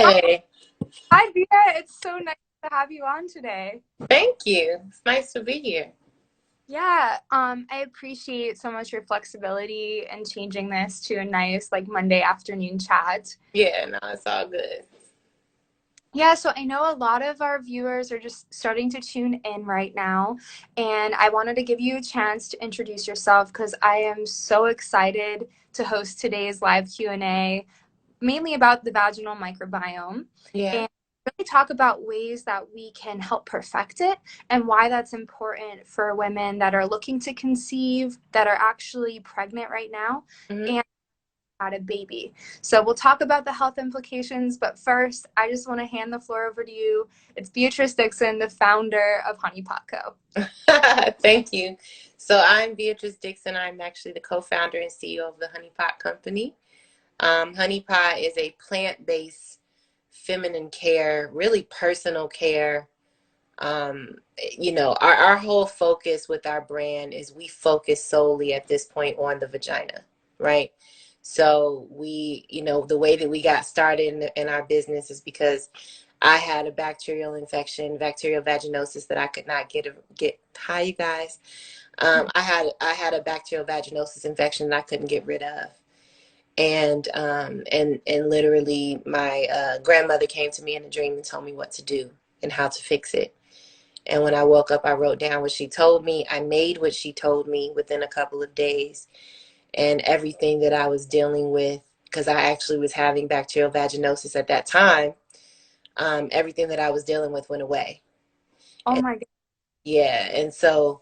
Hey, Hi, Bia. It's so nice to have you on today. thank you. It's nice to be here. Yeah, I appreciate so much your flexibility and changing this to a nice like Monday afternoon chat. Yeah, no, it's all good. Yeah, so I know a lot of our viewers are just starting to tune in right now, and I wanted to give you a chance to introduce yourself because I am so excited to host today's live Q&A, mainly about the vaginal microbiome, Yeah, and really talk about ways that we can help perfect it and why that's important for women that are looking to conceive, that are actually pregnant right now, hmm and had a baby. So we'll talk about the health implications, but first, I just want to hand the floor over to you. It's Beatrice Dixon, the founder of Honey Pot Co. Thank you. So I'm Beatrice Dixon. I'm actually the co-founder and CEO of the Honey Pot Company. Honey Pot is a plant-based feminine care, really personal care. Um, our whole focus with our brand is we focus solely at this point on the vagina, right? So the way that we got started in our business is because I had a bacterial infection, bacterial vaginosis that I could not get. Hi, you guys. I had a bacterial vaginosis infection that I couldn't get rid of, and literally my grandmother came to me in a dream and told me what to do and how to fix it. And when I woke up, I wrote down what she told me. I made what she told me within a couple of days. And everything that I was dealing with, because I actually was having bacterial vaginosis at that time, everything that I was dealing with went away. Oh And my God. yeah, and so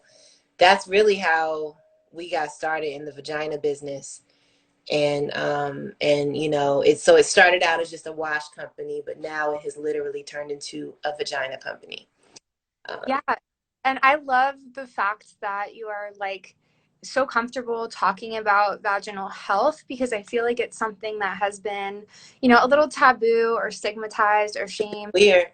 that's really how we got started in the vagina business. It started out as just a wash company, but now it has literally turned into a vagina company. Um, Yeah. And I love the fact that you are like so comfortable talking about vaginal health because I feel like it's something that has been, a little taboo or stigmatized or shamed. weird.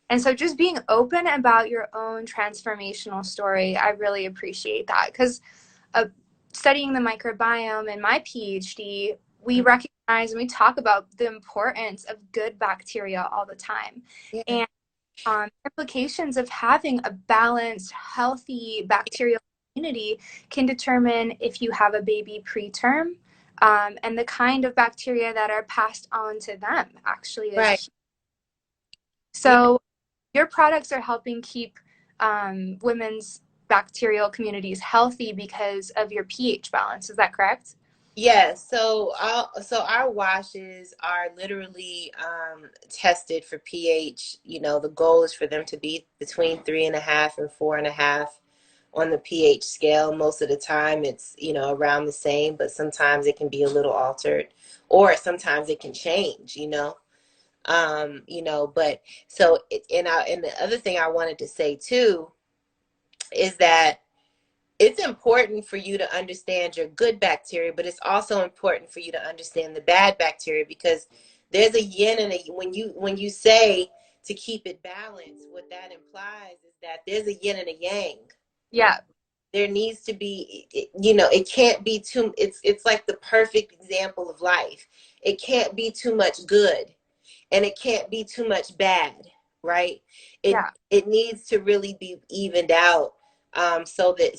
And so just being open about your own transformational story, I really appreciate that because uh, studying the microbiome in my PhD, we recognize and we talk about the importance of good bacteria all the time. Yeah. And implications of having a balanced, healthy bacterial community can determine if you have a baby preterm, and the kind of bacteria that are passed on to them actually is Right. huge. Yeah. So your products are helping keep women's bacterial communities healthy because of your pH balance. Is that correct? Yeah, so our washes are literally tested for pH. The goal is for them to be between 3.5 and 4.5 on the pH scale. Most of the time it's, around the same, but sometimes it can be a little altered, or sometimes it can change. But and the other thing I wanted to say too is that it's important for you to understand your good bacteria, but it's also important for you to understand the bad bacteria, because there's a yin and a when you say to keep it balanced, what that implies is that there's a yin and a yang. Yeah. There needs to be, it can't be too, it's like the perfect example of life. It can't be too much good and it can't be too much bad, right? it Yeah. it needs to really be evened out, so that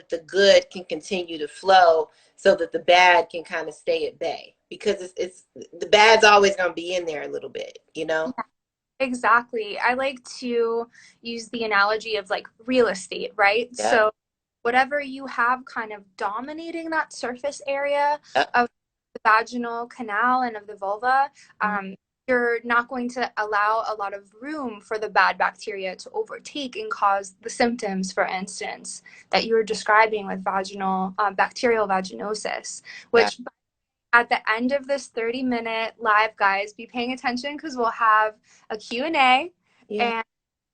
the good can continue to flow, so that the bad can kind of stay at bay, because it's the bad's always going to be in there a little bit. Yeah. Exactly. I like to use the analogy of like real estate, right? Yep. So, whatever you have kind of dominating that surface area Yep. of the vaginal canal and of the vulva, um, you're not going to allow a lot of room for the bad bacteria to overtake and cause the symptoms, for instance, that you were describing with vaginal bacterial vaginosis, Yeah. which at the end of this 30-minute live, guys, be paying attention because we'll have a Q&A Yeah. and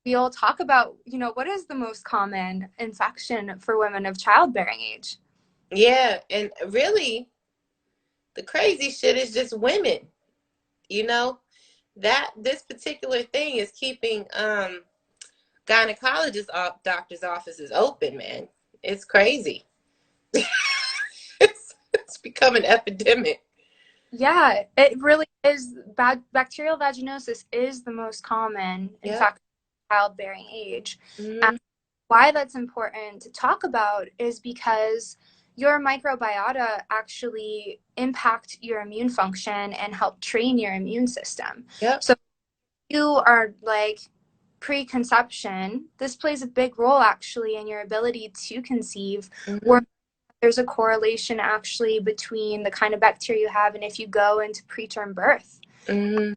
we'll talk about, what is the most common infection for women of childbearing age? Yeah, and really the crazy shit is just women, you know that this particular thing is keeping gynecologist doctors offices open, man. It's crazy. It's become an epidemic. Yeah, it really is. Bacterial vaginosis is the most common Yep. infection in childbearing age. And Hmm. why that's important to talk about is because your microbiota actually impact your immune function and help train your immune system. Yep. So if you are like preconception, this plays a big role actually in your ability to conceive. Or Hmm. there's a correlation actually between the kind of bacteria you have and if you go into preterm birth. Hmm.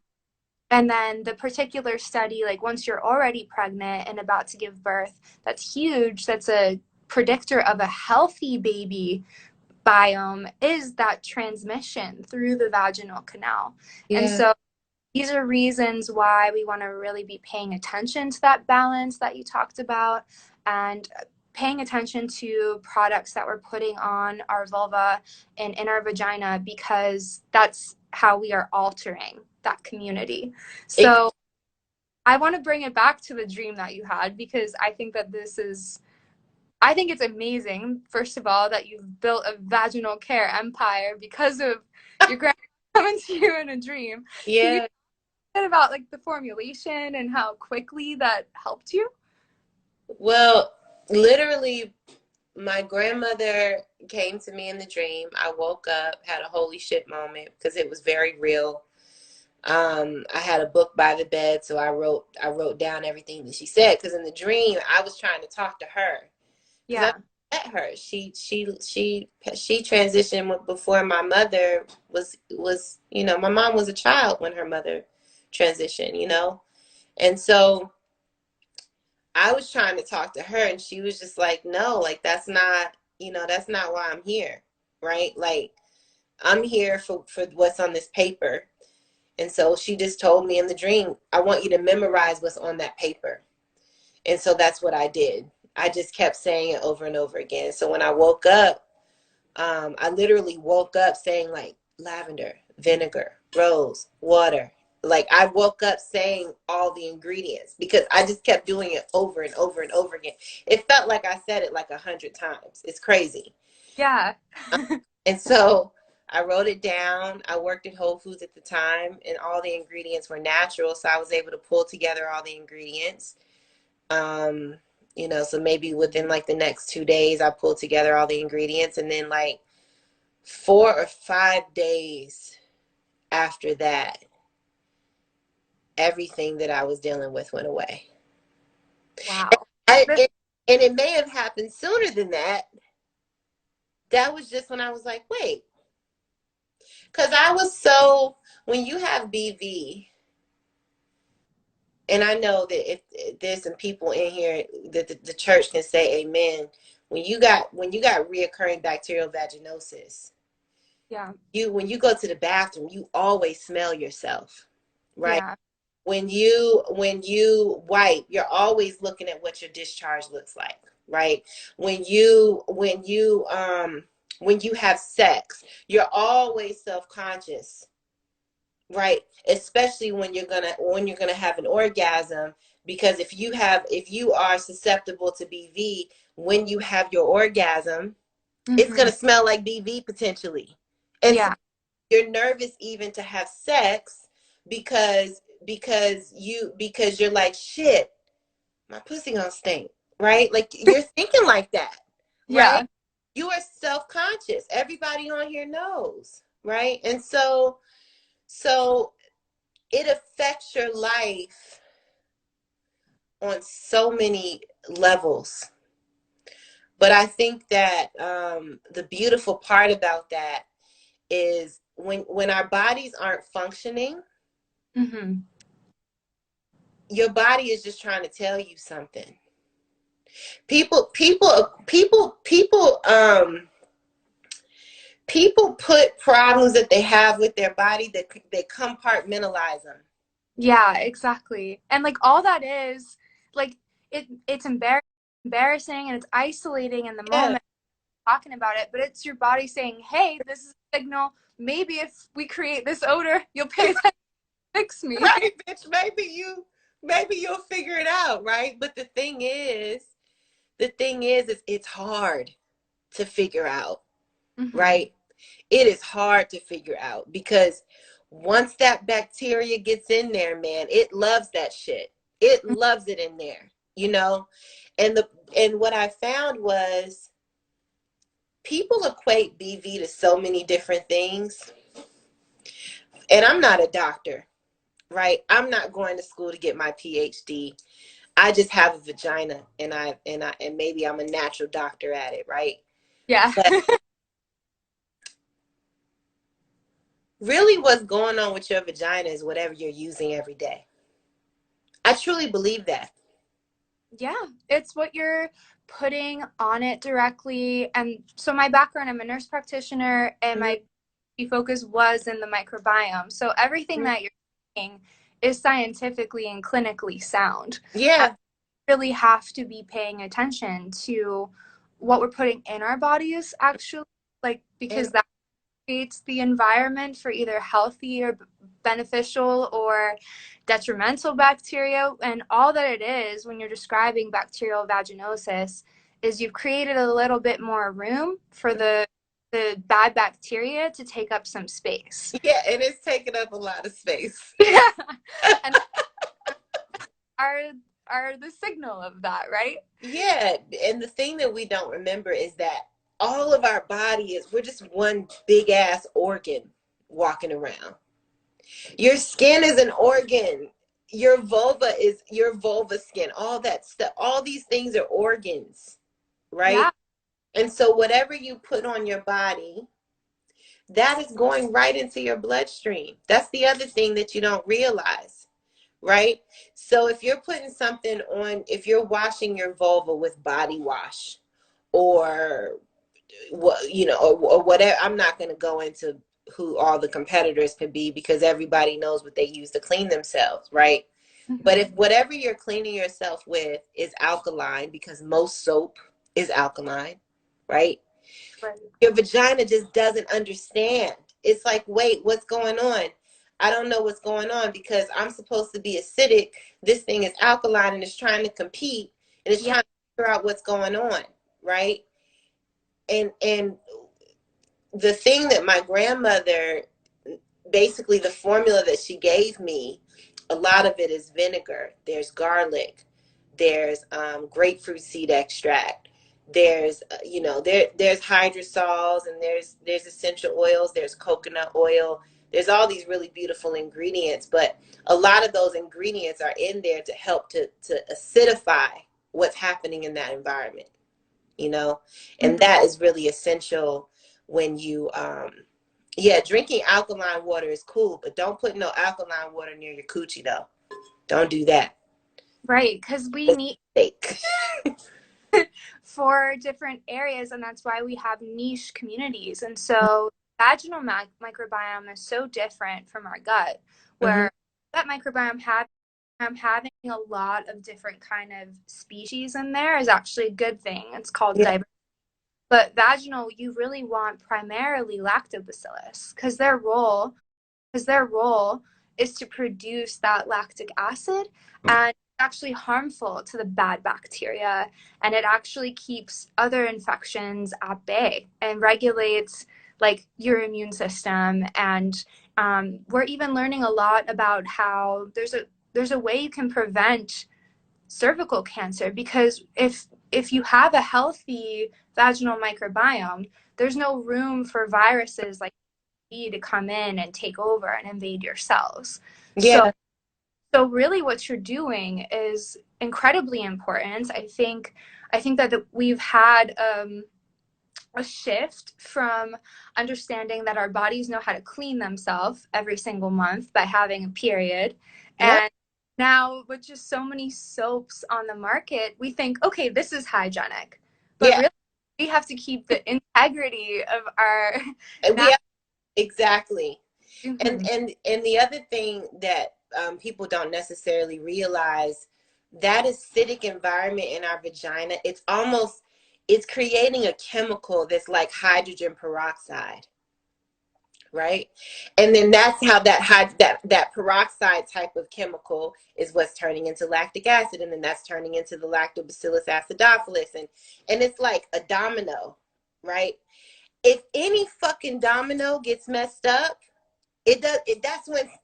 And then the particular study, like once you're already pregnant and about to give birth, that's huge. That's a predictor of a healthy baby biome is that transmission through the vaginal canal. And Yeah. so these are reasons why we want to really be paying attention to that balance that you talked about and paying attention to products that we're putting on our vulva and in our vagina because that's how we are altering that community. Ex- So I want to bring it back to the dream that you had because I think that this is I think it's amazing, first of all, that you've built a vaginal care empire because of your grandma coming to you in a dream. Can you yeah. about like the formulation and how quickly that helped you? Well, literally, my grandmother came to me in the dream. I woke up, had a holy shit moment because it was very real. I had a book by the bed, so I wrote down everything that she said because in the dream I was trying to talk to her because I Yeah. met her. She transitioned before my mother was my mom was a child when her mother transitioned, and so I was trying to talk to her, and she was just like, no, like that's not why I'm here, right? Like I'm here for what's on this paper. And so she just told me in the dream, I want you to memorize what's on that paper. And so that's what I did. I just kept saying it over and over again. So when I woke up, I literally woke up saying like lavender, vinegar, rose, water. Like I woke up saying all the ingredients because I just kept doing it over and over and over again. It felt like I said it like 100 times. It's crazy. Yeah. And so I wrote it down. I worked at Whole Foods at the time, and all the ingredients were natural. So I was able to pull together all the ingredients. Um, so maybe within like the next 2 days, I pulled together all the ingredients. And then, like, 4 or 5 days after that, everything that I was dealing with went away. Wow. I, This, it, and it may have happened sooner than that. That was just when I was like, wait, because when you have BV, and I know that if there's some people in here that the church can say amen. When you got reoccurring bacterial vaginosis, yeah. when you go to the bathroom, you always smell yourself, right? Yeah. When you wipe, you're always looking at what your discharge looks like, right? When you have sex, you're always self-conscious, right? Especially when you're gonna have an orgasm, because if you are susceptible to BV, when you have your orgasm, it's Hmm. gonna smell like BV potentially. And so Yeah. you're nervous even to have sex because you're like, shit, my pussy gonna stink, right? Like you're thinking like that, right? Yeah. You are self-conscious. Everybody on here knows, right? And so it affects your life on so many levels. But I think that the beautiful part about that is when our bodies aren't functioning, Hmm. your body is just trying to tell you something. People put problems that they have with their body that they compartmentalize them. Yeah, exactly. And like all that is like it's embarrassing and it's isolating in the Yeah. moment talking about it, but it's your body saying, "Hey, this is a signal. Maybe if we create this odor, you'll pay attention to fix me." Right, bitch. Maybe you'll figure it out, right? But the thing is it's hard to figure out, Hmm. right? it is hard to figure out, because once that bacteria gets in there, man, it loves that shit. It loves it in there, you know? And what I found was people equate BV to so many different things. And I'm not a doctor, right? I'm not going to school to get my PhD. I just have a vagina, and maybe I'm a natural doctor at it, right? Yeah. But really what's going on with your vagina is whatever you're using every day. I truly believe that. Yeah, it's what you're putting on it directly. And so my background, I'm a nurse practitioner, and Mhm. my focus was in the microbiome. So everything that you're saying is scientifically and clinically sound. And Yeah. we really have to be paying attention to what we're putting in our bodies, actually, like, because And that creates the environment for either healthy or beneficial or detrimental bacteria. And all that it is when you're describing bacterial vaginosis is you've created a little bit more room for the bad bacteria to take up some space. yeah, and it's taking up a lot of space. And are are the signal of that, right? Yeah, and the thing that we don't remember is that all of our body is, we're just one big ass organ walking around. Your skin is an organ. Your vulva is your vulva skin. All that stuff, all these things are organs, right? Yeah. And so whatever you put on your body, that is going right into your bloodstream. That's the other thing that you don't realize, right? So if you're putting something on, if you're washing your vulva with body wash, or what, you know, or whatever, I'm not going to go into who all the competitors could be, because everybody knows what they use to clean themselves, right? But if Mm-hmm. whatever you're cleaning yourself with is alkaline, because most soap is alkaline, right? Right. Your vagina just doesn't understand. It's like, wait, what's going on? I don't know what's going on, because I'm supposed to be acidic. This thing is alkaline and it's trying to compete, and it's Yeah. trying to figure out what's going on, right? And the thing that my grandmother, basically the formula that she gave me, a lot of it is vinegar. There's garlic. There's grapefruit seed extract. There's there's hydrosols, and there's essential oils. There's coconut oil. There's all these really beautiful ingredients, but a lot of those ingredients are in there to help to acidify what's happening in that environment, you know, and Mm-hmm. that is really essential when you yeah, drinking alkaline water is cool, but don't put no alkaline water near your coochie though. Don't do that. Right, because we It's need fake. for different areas, and that's why we have niche communities. And so vaginal microbiome is so different from our gut, Hmm. where that microbiome having a lot of different kind of species in there is actually a good thing. It's called Yeah. diversity. But vaginal, you really want primarily lactobacillus, because their role is to produce that lactic acid, and it's actually harmful to the bad bacteria, and it actually keeps other infections at bay and regulates like your immune system. And we're even learning a lot about how there's a way you can prevent cervical cancer, because if you have a healthy vaginal microbiome, there's no room for viruses like to come in and take over and invade your cells. So Yeah. so really what you're doing is incredibly important. I think that we've had a shift from understanding that our bodies know how to clean themselves every single month by having a period. Yep. And now with just so many soaps on the market, we think, okay, this is hygienic. But Yeah. really, we have to keep the integrity of our And we natural. have, exactly. And Mhm. and the other thing that people don't necessarily realize, that acidic environment in our vagina, it's creating a chemical that's like hydrogen peroxide, right? And then that's how that peroxide type of chemical is what's turning into lactic acid, and then that's turning into the lactobacillus acidophilus, and it's like a domino, right? If any fucking domino gets messed up, it does it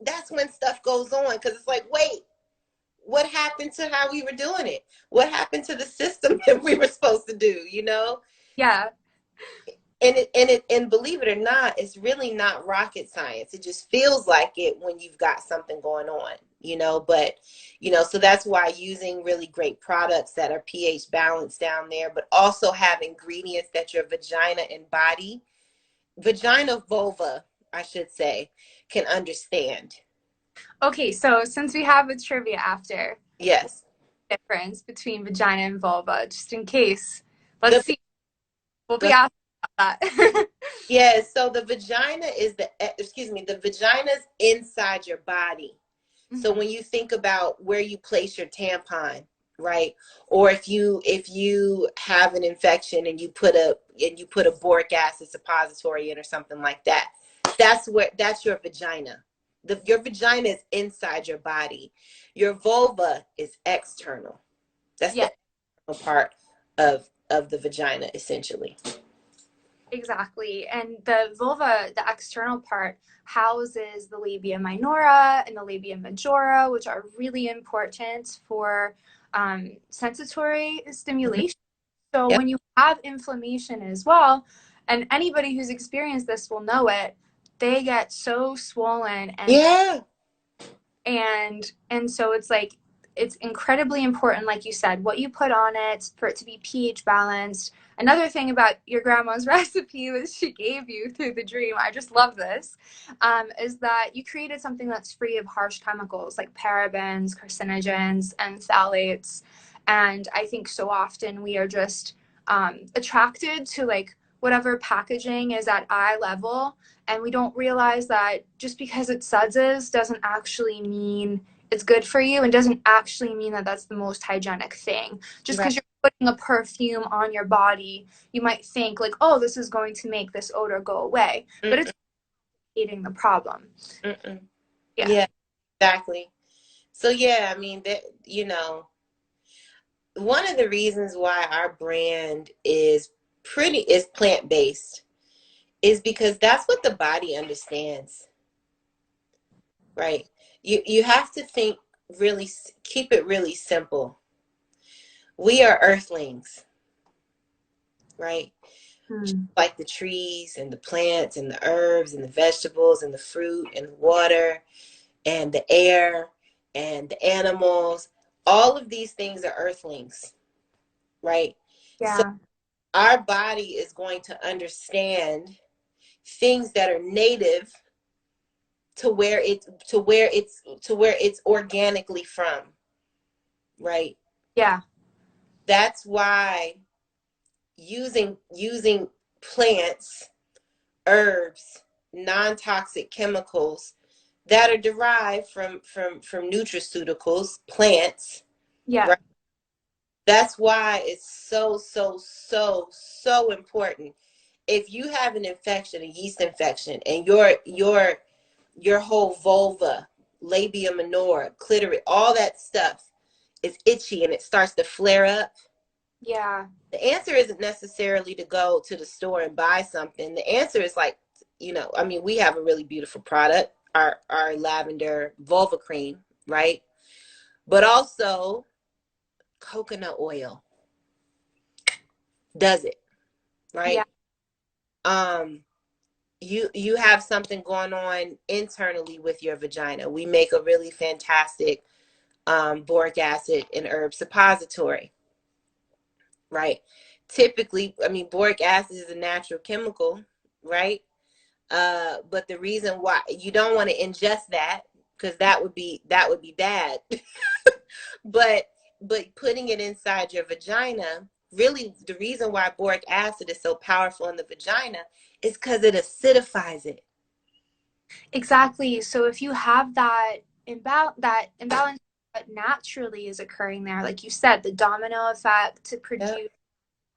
that's when stuff goes on, because it's like, wait, what happened to how we were doing it? What happened to the system that we were supposed to do, you know? Yeah. And believe it or not, it's really not rocket science. It just feels like it when you've got something going on, you know. But so that's why using really great products that are pH balanced down there, but also have ingredients that your vagina and body, vagina, vulva, I should say, can understand. Okay, so since we have a trivia after, Yes. difference between vagina and vulva, just in case. Let's The see. We'll be the asking about that. Yeah, so the vagina is the vagina's inside your body. So Mhm. when you think about where you place your tampon, right? Or if you have an infection and you put a boric acid suppository in or something like that, that's your vagina. Your vagina is inside your body. Your vulva is external. That's Yeah, the external part of the vagina, essentially. exactly. And the vulva, the external part, houses the labia minora and the labia majora, which are really important for sensory Mhm. stimulation. So Yep. when you have inflammation as well, and anybody who's experienced this will know it, they get so swollen Yeah. and so it's like it's incredibly important, like you said, what you put on it for it to be pH balanced. Another thing about your grandma's recipe that she gave you through the dream, I just love this, is that you created something that's free of harsh chemicals like parabens, carcinogens, and phthalates. And I think so often we are just attracted to like whatever packaging is at eye level, and we don't realize that just because it suds doesn't actually mean it's good for you, and doesn't actually mean that that's the most hygienic thing. Just Right. because you're putting a perfume on your body, you might think like, oh, this is going to make this odor go away, but it's Mm-mm, creating the problem. mm-mm. Yeah. Yeah, exactly. So yeah, I mean that one of the reasons why our brand is plant-based is because that's what the body understands, right? You have to think really, keep it really simple. We are earthlings, right? Hmm. Like the trees and the plants and the herbs and the vegetables and the fruit and the water and the air and the animals. All of these things are earthlings, right? So Yeah. our body is going to understand things that are native to where it's organically from, right? Yeah. That's why using plants, herbs, non-toxic chemicals that are derived from nutraceuticals, plants, Yeah. right? That's why it's so, so, so, so important. If you have an infection, a yeast infection, and your whole vulva, labia minora, clitoris, all that stuff is itchy and it starts to flare up, Yeah. the answer isn't necessarily to go to the store and buy something. The answer is like, I mean, we have a really beautiful product, our lavender vulva cream, right? But also coconut oil does it, Yeah. right? Um, you have something going on internally with your vagina. We make a really fantastic boric acid and herb suppository, right? Typically, I mean, boric acid is a natural chemical, right? But the reason why you don't want to ingest that, because that would be bad. but but putting it inside your vagina, really, the reason why boric acid is so powerful in the vagina is because it acidifies it. Exactly. So if you have that imbalance that naturally is occurring there, like you said, the domino effect to Yep. produce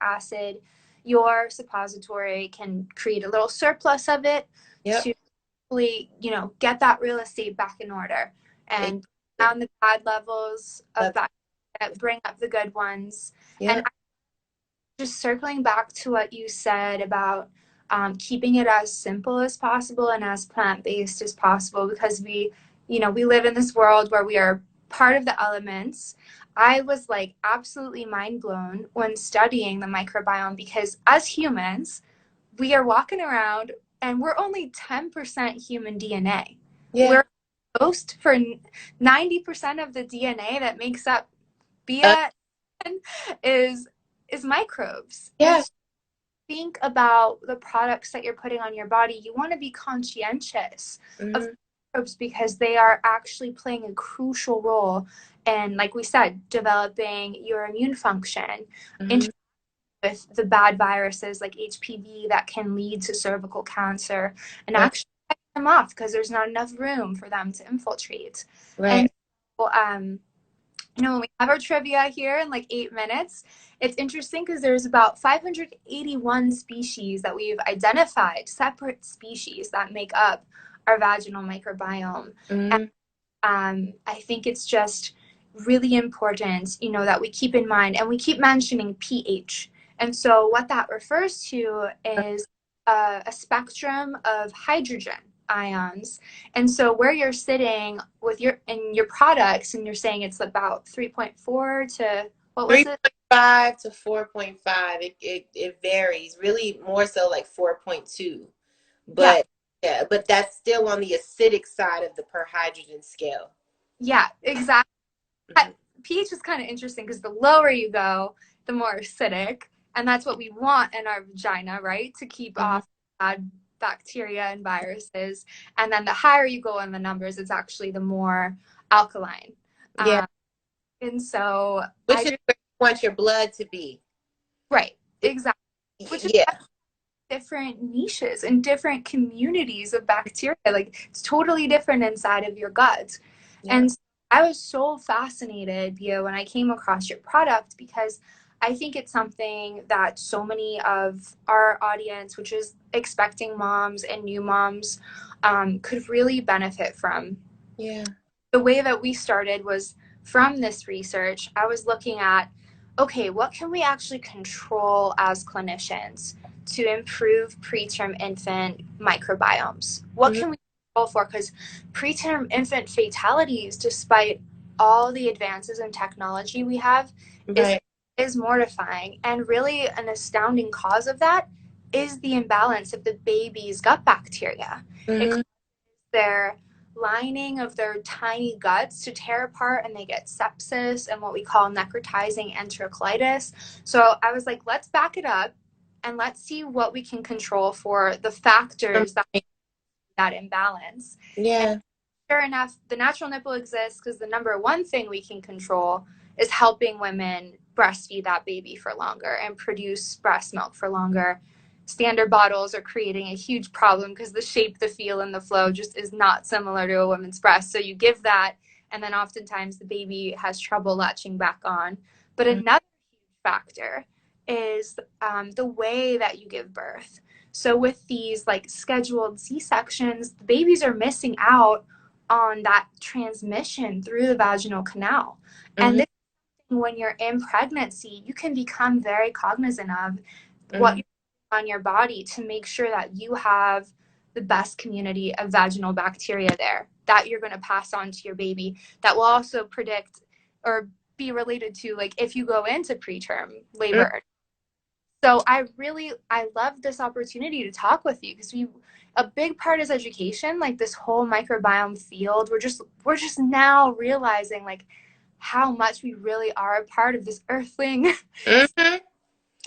acid, your suppository can create a little surplus of it Yep. to really, get that real estate back in order and Exactly. down the bad levels of Of- bacteria, bring up the good ones. And Yep. just circling back to what you said about keeping it as simple as possible and as plant-based as possible, because we live in this world where we are part of the elements. I was like absolutely mind blown when studying the microbiome, because as humans, we are walking around and we're only 10% human DNA. Yeah. We're host for 90% of the DNA that makes up Uh, BS is microbes. And yeah. so think about the products that you're putting on your body. You want to be conscientious of Hmm. microbes, because they are actually playing a crucial role in, like we said, developing your immune function, Hmm. with the bad viruses like HPV that can lead to cervical cancer, and Right. actually fight them off because there's not enough room for them to infiltrate. And Right. so, when we have our trivia here in like 8 minutes, it's interesting because there's about 581 species that we've identified, separate species that make up our vaginal microbiome. Hmm. I think it's just really important, that we keep in mind, and we keep mentioning pH. And so what that refers to is a spectrum of hydrogen ions. And so where you're sitting with your products, and you're saying it's about 3.4 to, what was it? 3.5 to 4.5. It varies. Really more so like 4.2. Yeah, But yeah, but that's still on the acidic side of the per hydrogen scale. yeah, exactly. Hmm. pH is kind of interesting because the lower you go, the more acidic. And that's what we want in our vagina, right? To keep Hmm. off bad bacteria and viruses. And then the higher you go in the numbers, it's actually the more alkaline. Yeah, Um, and so which is where you want your blood to be. right, exactly. Which is Yeah. different niches and different communities of bacteria. Like it's totally different inside of your gut. Yeah. And so I was so fascinated, when I came across your product, because I think it's something that so many of our audience, which is expecting moms and new moms, could really benefit from. Yeah. The way that we started was from this research. I was looking at, okay, what can we actually control as clinicians to improve preterm infant microbiomes? What Hmm. can we control for? Because preterm infant fatalities, despite all the advances in technology we have, is Right. mortifying. And really an astounding cause of that is the imbalance of the baby's gut bacteria. It Hmm. their lining of their tiny guts to tear apart, and they get sepsis and what we call necrotizing enterocolitis. So I was like, let's back it up and let's see what we can control for the factors that imbalance. And Yeah. sure enough, the natural nipple exists because the number one thing we can control is helping women breastfeed that baby for longer and produce breast milk for longer. Standard bottles are creating a huge problem because the shape, the feel, and the flow just is not similar to a woman's breast. So you give that, and then oftentimes the baby has trouble latching back on. But another huge factor is the way that you give birth. So with these like scheduled C-sections, the babies are missing out on that transmission through the vaginal canal. And Hmm. this, when you're in pregnancy, you can become very cognizant of what Hmm. you're doing on your body to make sure that you have the best community of vaginal bacteria there that you're going to pass on to your baby, that will also predict or be related to, like, if you go into preterm labor. So I love this opportunity to talk with you, because we a big part is education, like this whole microbiome field. We're just now realizing like how much we really are a part of this earthling, Hmm.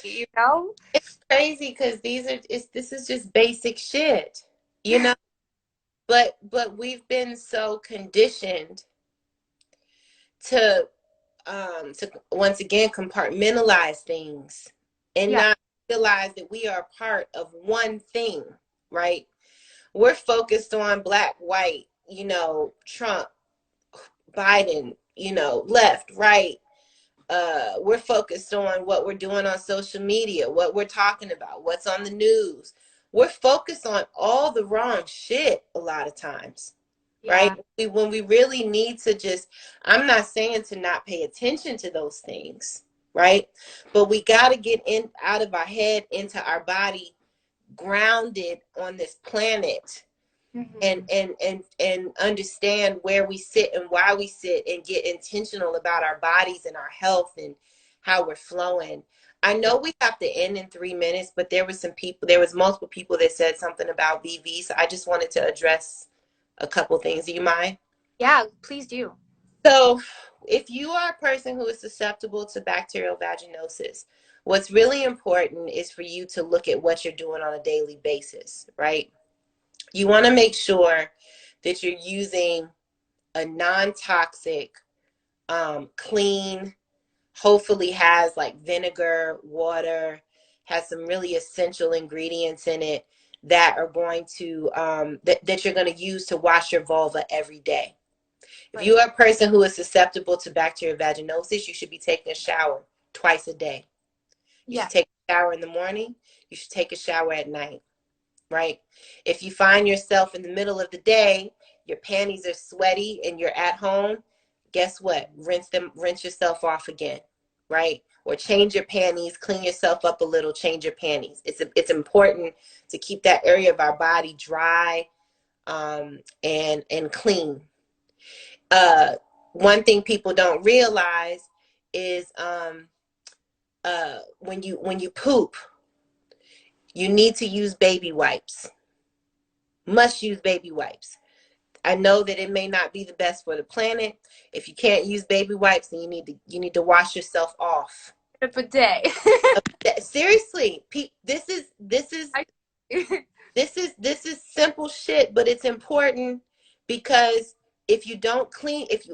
you know? It's crazy because this is just basic shit, you know. But we've been so conditioned to to once again compartmentalize things and Yeah, not realize that we are part of one thing, right? We're focused on black, white, Trump, Biden, left, right. We're focused on what we're doing on social media, what we're talking about, what's on the news. We're focused on all the wrong shit a lot of times, right? yeah, When we really need to just, I'm not saying to not pay attention to those things, right? But we got to get in out of our head into our body grounded on this planet and Mm-hmm. understand where we sit and why we sit and get intentional about our bodies and our health and how we're flowing. I know we have to end in 3 minutes, but there was multiple people that said something about VV, so I just wanted to address a couple things. Do you mind? Yeah, please do. So, if you are a person who is susceptible to bacterial vaginosis, what's really important is for you to look at what you're doing on a daily basis, right? You want to make sure that you're using a non-toxic, clean, hopefully has like vinegar, water, has some really essential ingredients in it that are going to that you're going to use to wash your vulva every day. If you Right. are a person who is susceptible to bacterial vaginosis, you should be taking a shower twice a day. You should Yeah. take a shower in the morning. You should take a shower at night, right? If you find yourself in the middle of the day, your panties are sweaty and you're at home, guess what? Rinse yourself off again, right? Or change your panties, clean yourself up a little, change your panties. It's important to keep that area of our body dry, and clean. uh One thing people don't realize is when you poop, you need to use baby wipes. Must use baby wipes. I know that it may not be the best for the planet. If you can't use baby wipes, then you need to wash yourself off. Of a day. Seriously, I, this is simple shit, but it's important because if you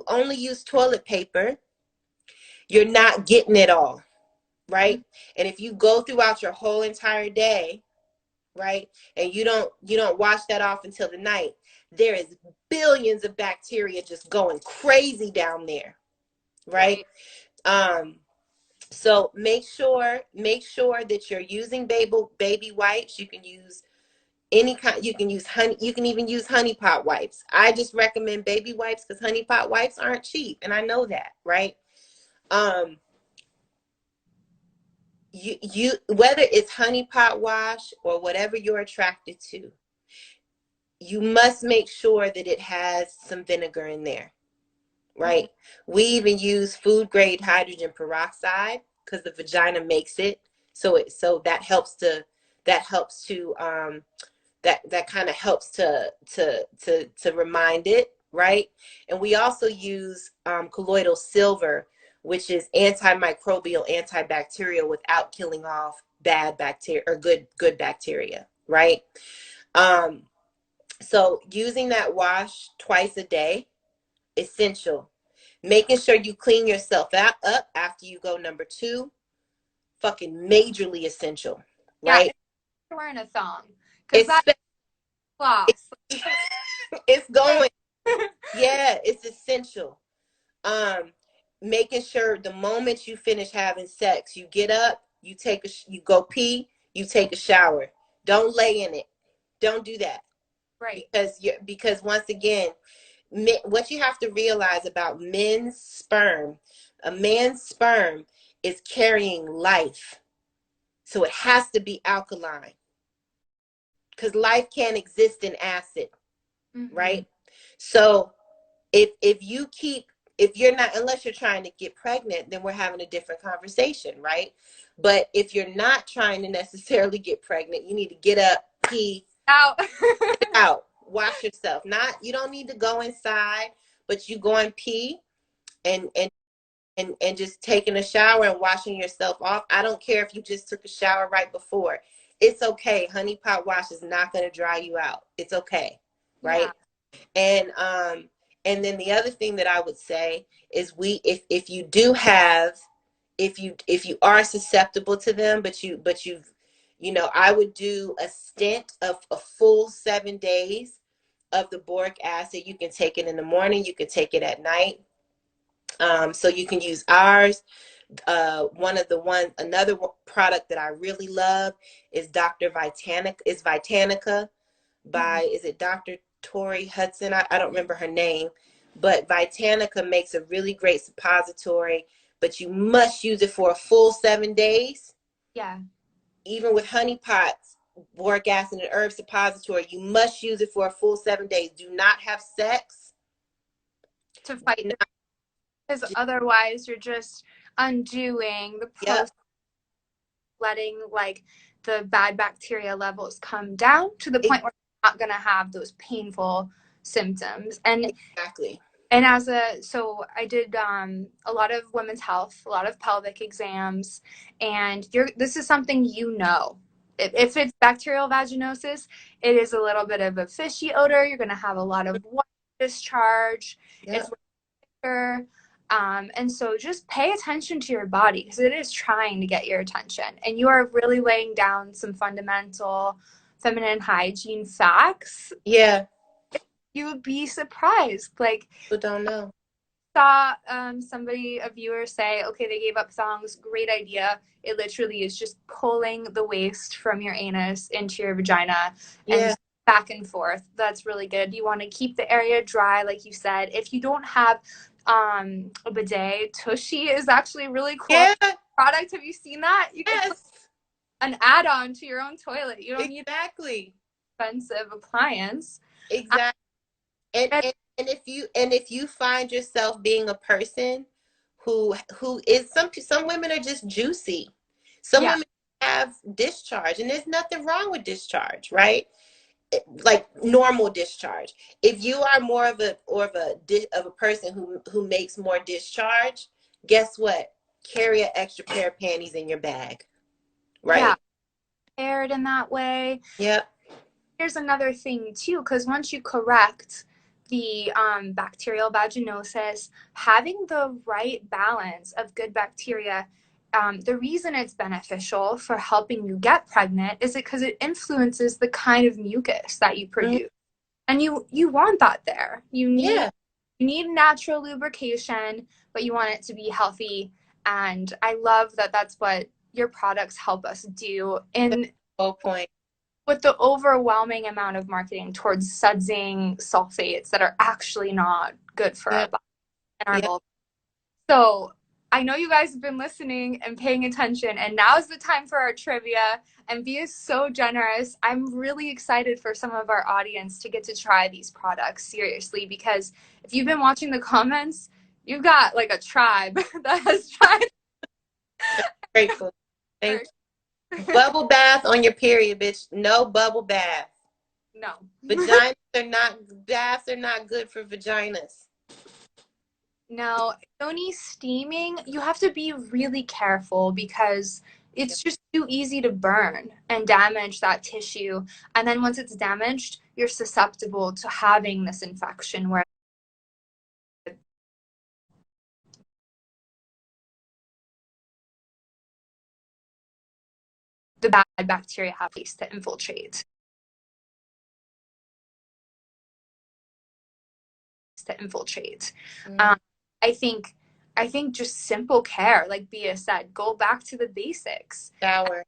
only use toilet paper, you're not getting it all, right? And if you go throughout your whole entire day, right, and you don't wash that off until the night, there is billions of bacteria just going crazy down there, right? right. um so make sure that you're using baby wipes. You can use any kind. You can use honey. You can even use honey pot wipes. I just recommend baby wipes because honey pot wipes aren't cheap, and I know that, right? um you whether it's honey pot wash or whatever you're attracted to, you must make sure that it has some vinegar in there, Mhm. right? We even use food grade hydrogen peroxide because the vagina makes it. So that helps to that kind of helps to remind it, right? And we also use colloidal silver, which is antimicrobial, antibacterial without killing off bad bacteria or good bacteria, right? Um, so using that wash twice a day, essential. Making sure you clean yourself up after you go number two, fucking majorly essential, Yeah, right? if you're wearing a thong, because It's that floss. it's going, yeah, it's essential. um Making sure the moment you finish having sex, you get up, you go pee, you take a shower. Don't lay in it. Don't do that. Right. Because once again, what you have to realize about men's sperm, a man's sperm is carrying life, so it has to be alkaline because life can't exist in acid, Mm-hmm. right? So if you keep, if you're not, unless you're trying to get pregnant, then we're having a different conversation, right? But if you're not trying to necessarily get pregnant, you need to get up, pee, Out. get out, wash yourself. Not, you don't need to go inside, but you go and pee and just taking a shower and washing yourself off. I don't care if you just took a shower right before. It's okay. Honey pot wash is not going to dry you out. It's okay, Yeah. right? And then the other thing that I would say is if you do have, if you are susceptible to them, but you've, I would do a stint of a full 7 days of the boric acid. You can take it in the morning, you can take it at night. So you can use ours. Another product that I really love is Vitanica Mm-hmm. by, is it Dr. Tori Hudson? I don't remember her name, but Vitanica makes a really great suppository, but you must use it for a full 7 days. Yeah. Even with honey pots, boric acid and herb suppository. You must use it for a full 7 days. Do not have sex. To fight the, because otherwise you're just undoing the Yep. process, letting like the bad bacteria levels come down to the point where you're not going to have those painful symptoms. Exactly. And so I did a lot of women's health, a lot of pelvic exams, and this is something you know. If it's bacterial vaginosis, it is a little bit of a fishy odor. You're going to have a lot of white discharge. Yep. It's thicker. And so just pay attention to your body because it is trying to get your attention. And you are really laying down some fundamental feminine hygiene facts. Yeah. You would be surprised. Like, People don't know. saw a viewer say, okay, they gave up thongs, great idea. It literally is just pulling the waste from your anus into your vagina and back and forth. That's really good. You want to keep the area dry, like you said. If you don't have a bidet, Tushy is actually a really cool product. Have you seen that? It's like an add-on to your own toilet. You don't need an expensive appliance. Exactly. And if you find yourself being a person who is, some women are just juicy. Some women have discharge, and there's nothing wrong with discharge, right? Like normal discharge. If you are more of a person who makes more discharge, guess what? Carry an extra pair of panties in your bag, right? Yeah, paired in that way. Yep. Here's another thing too, because once you correct the bacterial vaginosis, having the right balance of good bacteria, the reason it's beneficial for helping you get pregnant is because it influences the kind of mucus that you produce. And you want that there. You need natural lubrication, but you want it to be healthy. And I love that that's what your products help us do. In whole point. With the overwhelming amount of marketing towards sudsing sulfates that are actually not good for our body and our vulva. So I know you guys have been listening and paying attention, and now's the time for our trivia. And Bea is so generous. I'm really excited for some of our audience to get to try these products seriously, because if you've been watching the comments, you've got like a tribe that has tried. Grateful. Thank you. Bubble bath on your period, bitch. No bubble bath. No. Baths are not good for vaginas. No, only steaming, you have to be really careful because it's just too easy to burn and damage that tissue. And then once it's damaged, you're susceptible to having this infection where the bad bacteria have ways to infiltrate. I think just simple care, like Bea said, go back to the basics. Shower.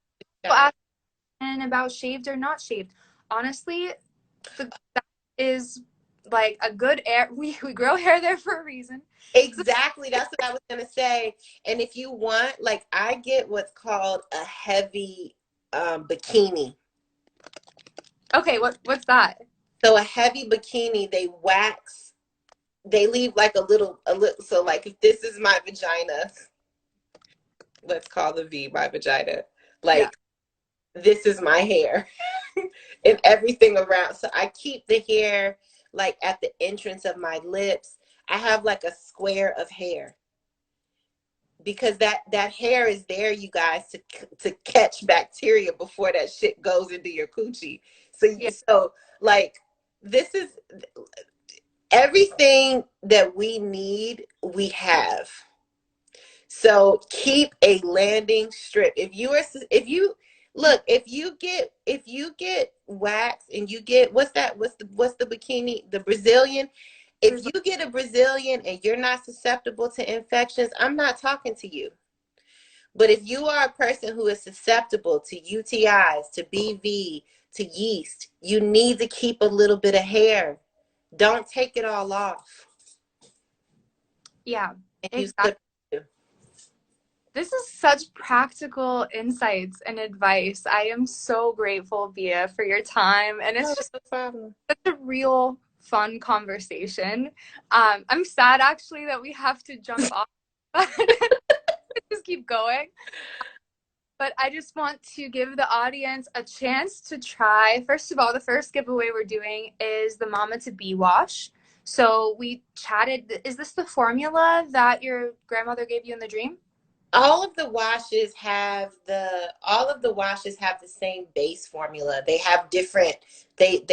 And about shaved or not shaved. Honestly, that is like a good air. We grow hair there for a reason. Exactly. That's what I was going to say. And if you want, like, I get what's called a heavy bikini. Okay, what's that? So a heavy bikini, they wax, they leave like a little, so like if this is my vagina, let's call the V my vagina, like this is my hair and everything around. So I keep the hair like at the entrance of my lips. I have like a square of hair because that hair is there, you guys, to catch bacteria before that shit goes into your coochie. So like this is everything that we need, we have. So keep a landing strip. If you get wax and you get what's the bikini, the Brazilian. If you get a Brazilian and you're not susceptible to infections, I'm not talking to you. But if you are a person who is susceptible to UTIs, to BV, to yeast, you need to keep a little bit of hair. Don't take it all off. Yeah, exactly. This is such practical insights and advice. I am so grateful, Bia, for your time. And No, it's just no problem. such a real fun conversation. I'm sad actually that we have to jump off, but just keep going. But I just want to give the audience a chance to try. First of all, the first giveaway we're doing is the Mama to Be wash. So we chatted. Is this the formula that your grandmother gave you in the dream? All of the washes have the same base formula. They have different they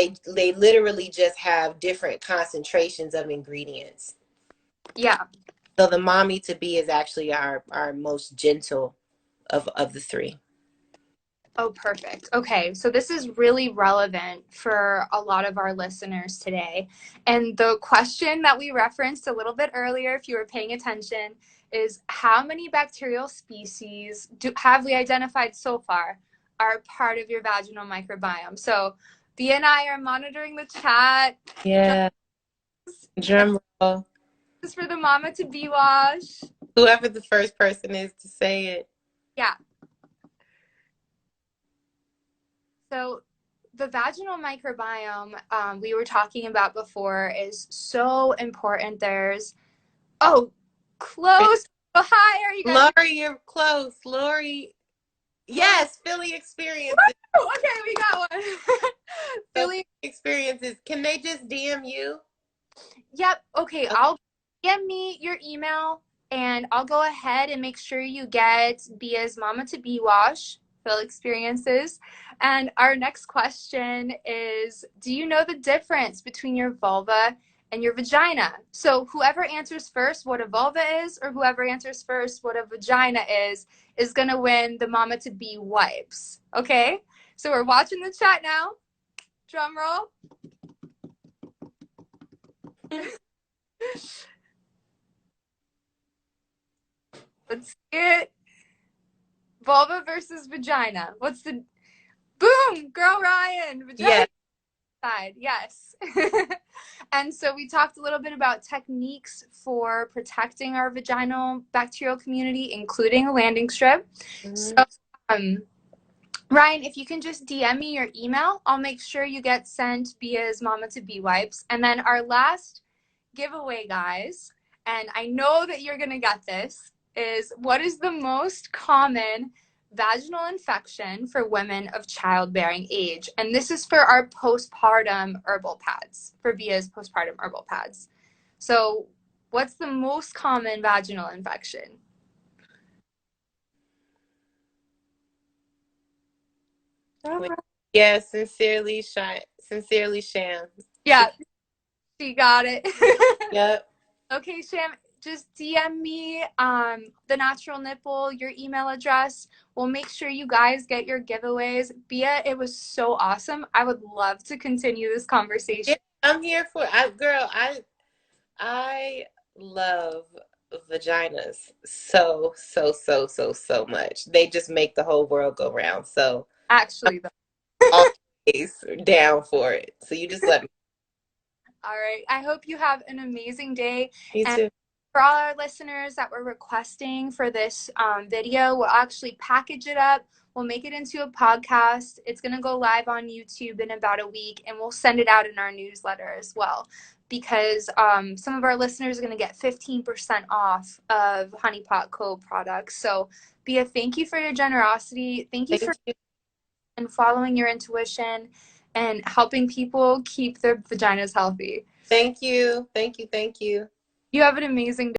literally just have different concentrations of ingredients. Yeah. So the mommy to be is actually our most gentle of the three. Oh, perfect. Okay, so this is really relevant for a lot of our listeners today. And the question that we referenced a little bit earlier, if you were paying attention, is how many bacterial species have we identified so far are part of your vaginal microbiome? So Bea and I are monitoring the chat. Yeah. Drum roll. This is for the Mama to Be wash. Whoever the first person is to say it. Yeah. So the vaginal microbiome we were talking about before is so important. Close. Oh, hi, are you guys? Lori, you're close. Lori. Yes, Philly experiences. Woo! Okay, we got one. Philly experiences. Can they just DM you? Yep. Okay, Okay. I'll give me your email and I'll go ahead and make sure you get Bia's Mama to Be wash, Phil experiences. And our next question is, do you know the difference between your vulva and your vagina? So whoever answers first what a vulva is, or whoever answers first what a vagina is going to win the Mama to Be wipes. Okay? So we're watching the chat now. Drum roll. Let's see it. Vulva versus vagina. What's the boom? Girl Ryan. Vagina side. Yes. And so we talked a little bit about techniques for protecting our vaginal bacterial community, including a landing strip. Mm-hmm. So Ryan, if you can just DM me your email, I'll make sure you get sent Bia's Mama to Be wipes. And then our last giveaway, guys, and I know that you're going to get this, is what is the most common vaginal infection for women of childbearing age? And this is for our postpartum herbal pads, for Bia's postpartum herbal pads. So what's the most common vaginal infection? Yeah, sincerely, Sham. Yeah, she got it. Yep. Okay, Sham, just DM me the natural nipple, your email address. We'll make sure you guys get your giveaways. Bia, it was so awesome. I would love to continue this conversation. Yeah, I'm here for I love vaginas so much. They just make the whole world go round. So actually, I'm always down for it. So you just let me. All right. I hope you have an amazing day. You too. For all our listeners that were requesting for this video, we'll actually package it up. We'll make it into a podcast. It's going to go live on YouTube in about a week, and we'll send it out in our newsletter as well, because some of our listeners are going to get 15% off of Honeypot Co. products. So, Bia, thank you for your generosity. Thank you for and following your intuition and helping people keep their vaginas healthy. Thank you. Thank you. Thank you. You have an amazing day.